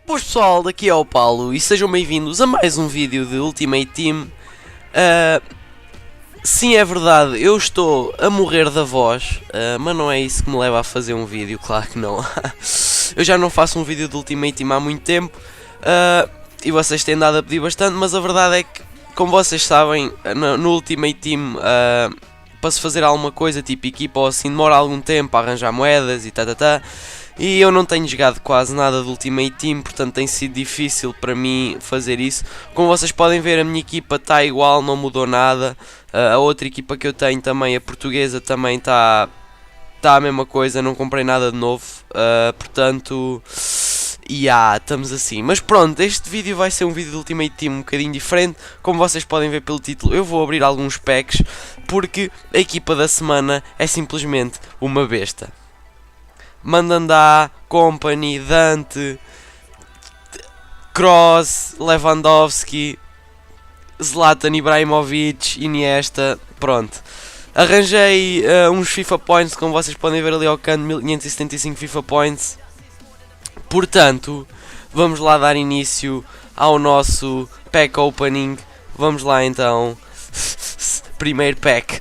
Boas pessoal, daqui é o Paulo e sejam bem-vindos a mais um vídeo de Ultimate Team. Sim, é verdade, eu estou a morrer da voz, mas não é isso que me leva a fazer um vídeo, claro que não. Eu já não faço um vídeo de Ultimate Team há muito tempo e vocês têm dado a pedir bastante, mas a verdade é que, como vocês sabem, no Ultimate Team, para se fazer alguma coisa, tipo equipa ou assim, demora algum tempo a arranjar moedas e tá. E eu não tenho jogado quase nada de Ultimate Team, portanto tem sido difícil para mim fazer isso. Como vocês podem ver, a minha equipa está igual, não mudou nada. A outra equipa que eu tenho também, a portuguesa, também está a mesma coisa, não comprei nada de novo. Portanto, estamos assim. Mas pronto, este vídeo vai ser um vídeo de Ultimate Team um bocadinho diferente. Como vocês podem ver pelo título, eu vou abrir alguns packs, porque a equipa da semana é simplesmente uma besta. Mandanda, Company, Dante, Kroos, Lewandowski, Zlatan Ibrahimovic, Iniesta, pronto. Arranjei uns FIFA Points, como vocês podem ver ali ao canto, 1575 FIFA Points. Portanto, vamos lá dar início ao nosso pack opening. Vamos lá então. Primeiro pack.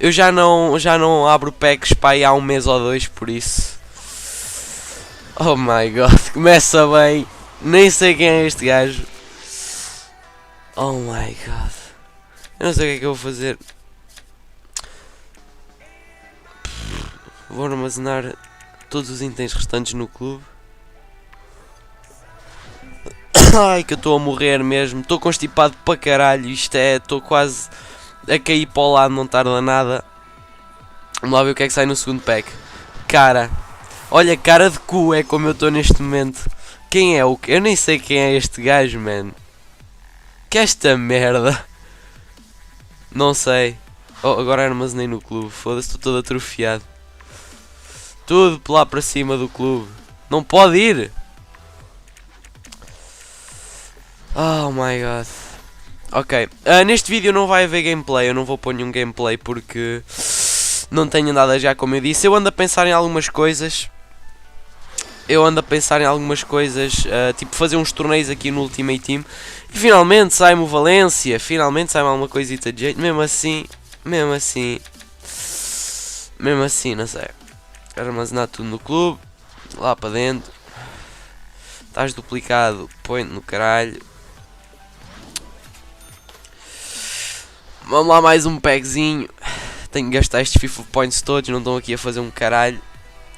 Eu já não abro packs para aí há um mês ou dois, por isso. Oh my god, começa bem. Nem sei quem é este gajo. Oh my god. Eu não sei o que é que eu vou fazer. Vou armazenar todos os itens restantes no clube. Ai, que eu estou a morrer mesmo. Estou constipado para caralho. Estou quase a cair para o lado, não tarda nada. Vamos lá ver o que é que sai no segundo pack. Cara, olha, cara de cu é como eu estou neste momento. Quem é o que? Eu nem sei quem é este gajo, man. Que esta merda. Não sei. Oh, agora armazenei no clube. Foda-se, estou todo atrofiado. Tudo lá para cima do clube. Não pode ir. Oh my god. Ok, neste vídeo não vai haver gameplay, eu não vou pôr nenhum gameplay porque não tenho nada já, como eu disse. Eu ando a pensar em algumas coisas. Tipo fazer uns torneios aqui no Ultimate Team. E finalmente sai-me o Valência, finalmente sai-me alguma coisita de jeito. Mesmo assim, não sei. Armazenar tudo no clube, lá para dentro. Estás duplicado, põe-te no caralho. Vamos lá, mais um packzinho. Tenho que gastar estes FIFA Points todos, não estão aqui a fazer um caralho.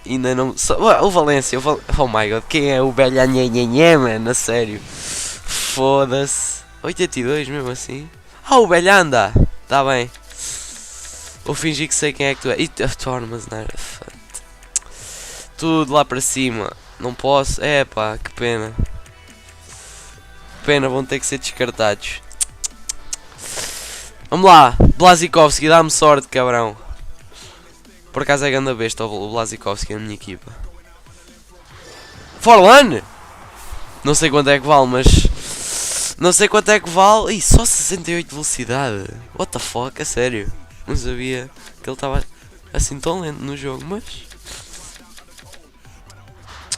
Ainda não... O Valência, oh my god, quem é o velho anhenhenhé, mano, a sério. Foda-se. 82 mesmo assim. O velho anda. Tá bem. Vou fingir que sei quem é que tu é. E estou a armazenar. Tudo lá para cima. Não posso. É pá, que pena. Pena, vão ter que ser descartados. Vamos lá, Blazikovski, dá-me sorte, cabrão. Por acaso é grande besta o Blazikovski na minha equipa. Forlan? Não sei quanto é que vale, mas... Não sei quanto é que vale. Ih, só 68 de velocidade. What the fuck, a sério. Não sabia que ele estava assim tão lento no jogo, mas...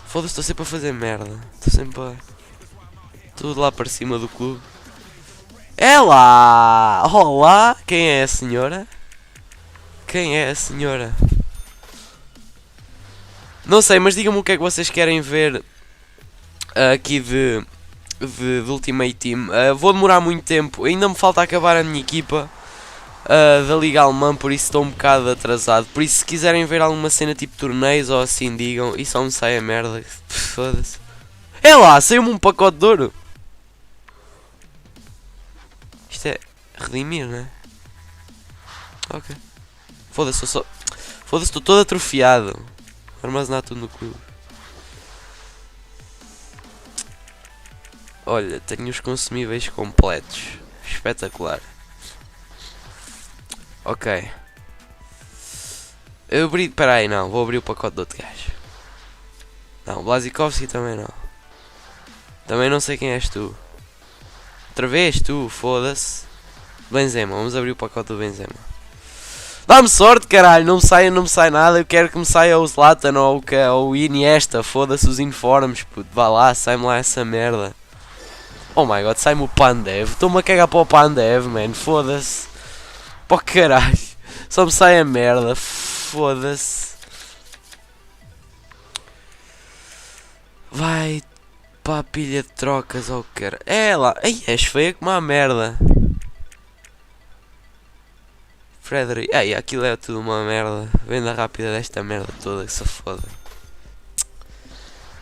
Foda-se, estou sempre a fazer merda. Estou sempre a... Tudo lá para cima do clube. É lá! Olá! Quem é a senhora? Quem é a senhora? Não sei, mas digam-me o que é que vocês querem ver aqui de Ultimate Team. Vou demorar muito tempo, ainda me falta acabar a minha equipa da Liga Alemã, por isso estou um bocado atrasado. Por isso, se quiserem ver alguma cena tipo torneios ou assim, digam. E só me sai a merda. Foda-se. É lá! Saiu-me um pacote de ouro! Isto é redimir, né? Ok. Foda-se, Foda-se, estou todo atrofiado. Armazenar tudo no clube. Olha, tenho os consumíveis completos. Espetacular. Ok. Eu abri... Pera aí, não. Vou abrir o pacote do outro gajo. Não, Blazikovski também não. Também não sei quem és tu. Outra vez tu, foda-se. Benzema, vamos abrir o pacote do Benzema. Dá-me sorte, caralho, não me sai nada, eu quero que me saia o Zlatan ou o Iniesta, foda-se os uniformes, puto, vá lá, sai-me lá essa merda. Oh my god, sai-me o Pandev, estou-me a cagar para o Pandev, man, foda-se. Pô caralho, só me sai a merda, foda-se. Vai para a pilha de trocas, oh cara. É lá, ei, és feia como a merda. Frederick, ei, aquilo é tudo uma merda. Venda rápida desta merda toda, que se foda.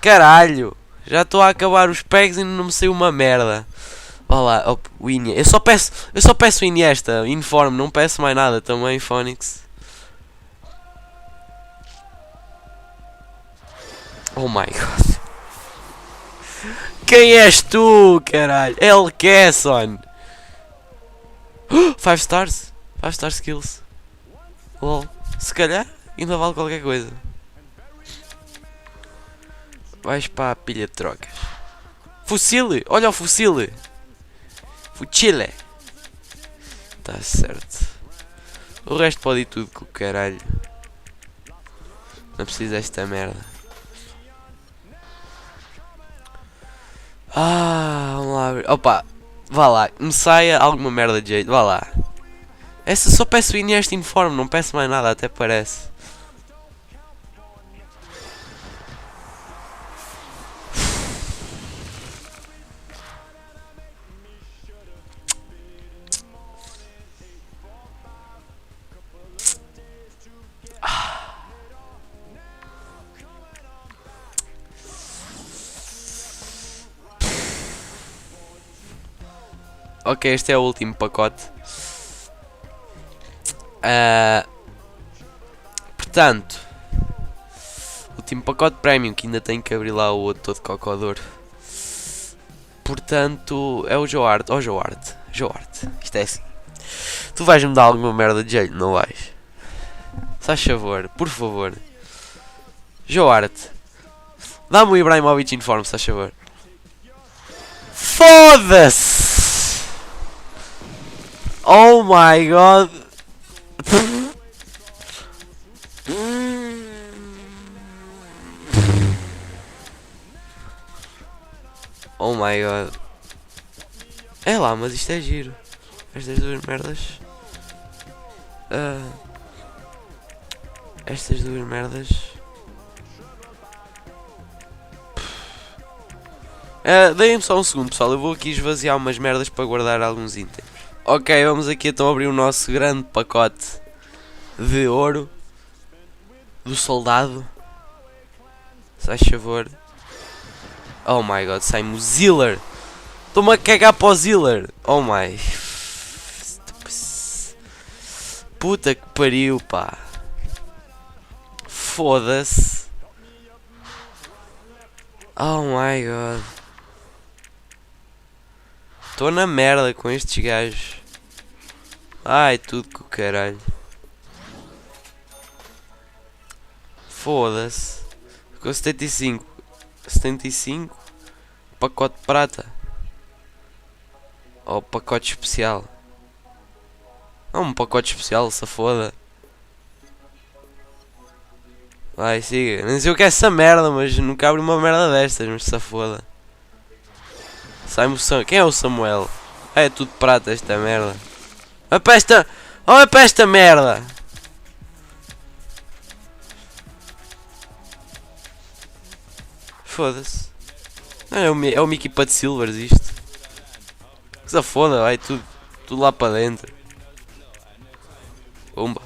Caralho, já estou a acabar os packs e não me saiu uma merda. Olha lá, oh, o Iniesta. Eu só peço o Iniesta, informe, não peço mais nada também, Phoenix. Oh my god. Quem és tu, caralho? El Kesson. 5 stars? 5 star skills. Lol. Se calhar ainda vale qualquer coisa. Vais para a pilha de trocas. Fucile! Olha o Fucile! Fucile! Tá certo. O resto pode ir tudo com o caralho. Não preciso desta merda. Vamos lá abrir. Opa! Vá lá, me saia alguma merda de jeito, vá lá. Essa só peço o Iniesta informe, não peço mais nada, até parece. Ok, este é o último pacote. Portanto, último pacote premium, que ainda tem que abrir lá o outro todo cocodor. Portanto, é o Joart. Oh, Joart. Isto é assim. Tu vais-me dar alguma merda de jeito, não vais? Faz favor, por favor. Joart. Dá-me o Ibrahimovic informe, faz favor. Foda-se! Oh my god! Oh my god! É lá, mas isto é giro. Estas duas merdas. Estas duas merdas. Deem-me só um segundo, pessoal. Eu vou aqui esvaziar umas merdas para guardar alguns itens. Ok, vamos aqui então abrir o nosso grande pacote de ouro do soldado. Se faz favor. Oh my god, sai-me o Ziller. Estou-me a cagar para o Ziller. Oh my. Puta que pariu, pá. Foda-se. Oh my god. Estou na merda com estes gajos. Ai, tudo com o caralho. Foda-se. Ficou 75. 75. Pacote de prata. Ou pacote especial. Não, um pacote especial, se foda. Vai, siga. Nem sei o que é essa merda, mas nunca abri uma merda destas, mas se foda. Sai-me o Samuel. Quem é o Samuel? É tudo prata esta merda. Olha para esta. Olha para esta merda. Foda-se. É uma equipa de silvers isto. Que se foda, vai tudo lá para dentro. Pumba.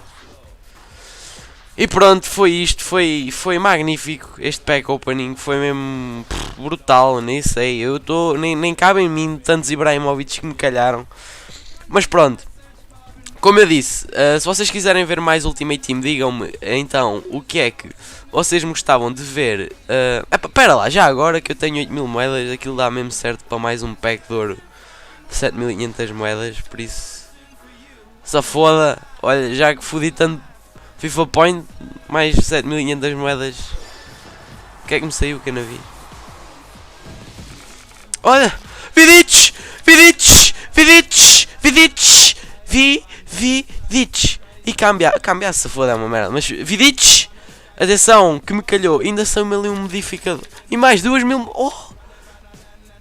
E pronto, foi isto, foi magnífico. Este pack opening foi mesmo brutal, nem sei. Eu estou, nem cabe em mim tantos Ibrahimovic que me calharam. Mas pronto, como eu disse, se vocês quiserem ver mais Ultimate Team, digam-me então o que é que vocês me gostavam de ver. Pera lá, já agora que eu tenho 8000 moedas, aquilo dá mesmo certo para mais um pack de ouro de 7500 moedas, por isso se foda. Olha, já que fodi tanto FIFA Point, mais 7500 moedas. O que é que me saiu que eu não vi? Olha! Vidic! E cambiar se foda é uma merda. Mas Vidic, atenção, que me calhou. Ainda são ali um modificador. E mais 2000. Oh!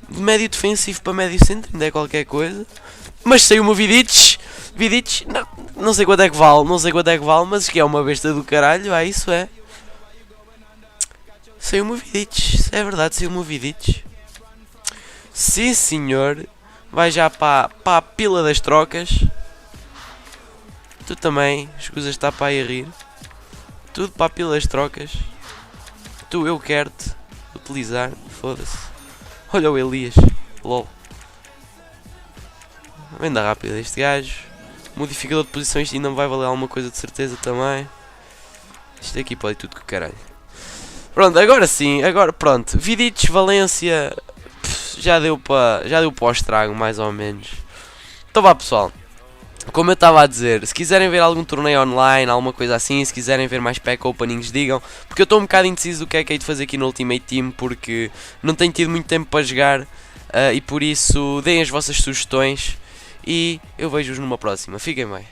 De médio defensivo para médio centro, ainda é qualquer coisa. Mas saiu uma Vidic. Vidic, não sei quanto é que vale. Não sei quanto é que vale, mas que é uma besta do caralho. Isso é. Saiu uma Vidic. É verdade, saiu uma Vidic. Sim, senhor. Vai já para a pila das trocas. Tu também, escusas de estar para aí a rir. Tudo para a pila das trocas. Tu, eu quero-te utilizar. Foda-se. Olha o Elias. LOL. Venda rápida este gajo. Modificador de posições ainda me vai valer alguma coisa de certeza também. Isto aqui pode ir tudo com o caralho. Pronto, agora sim. Agora pronto. Vidic, Valência. Já deu para o estrago, mais ou menos. Então vá, pessoal. Como eu estava a dizer, se quiserem ver algum torneio online, alguma coisa assim, se quiserem ver mais pack openings, digam. Porque eu estou um bocado indeciso do que é de fazer aqui no Ultimate Team, porque não tenho tido muito tempo para jogar. E por isso, deem as vossas sugestões. E eu vejo-vos numa próxima. Fiquem bem.